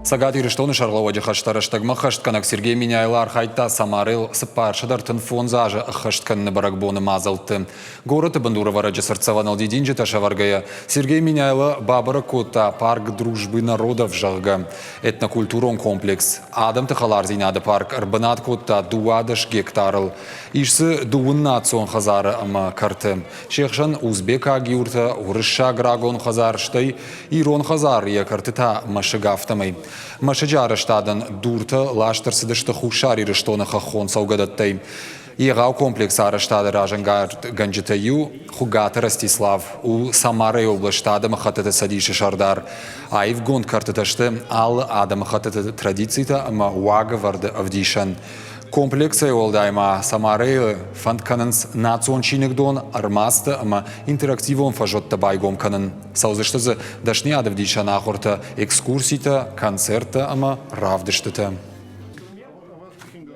Сагат ирыштоны шарлаваджи хаштараштагма хаштканак Сергей Миняйлар хайта Самарыл сыпаршадар тынфон зажы хаштканны баракбоны мазалты. Город Бандурова раджи сарцаванал дидинджи ташаваргая. Сергей Миняйла бабара кота парк дружбы народов жалга. Этнокультурон комплекс. Адам тахалар зинады парк арбанат кота дуадаш гектарыл. Ишсы дуын национ хазары ама карты. Шехшан узбек агиурта урыша грагон хазар штай ирон хазар я картыта машыгафтамай. Машаджара штадан дурта лаштарсы дышты хушари рыштона хахон саугадаттай. Егау комплекс араштада ражангард ганджитаю хугата Ростислав у Самары облаштада махатата садиши шардар. Айв гонд картаташты ал ада махатата традицита ама уага варды авдишан. Комплексы олдайма Самары фанткананс национчинегдон армаста ама интерактивон фажотта байгом канан. Саузыштазы дашни адавдиша нахорта экскурсита, концерта ама равдыштыта.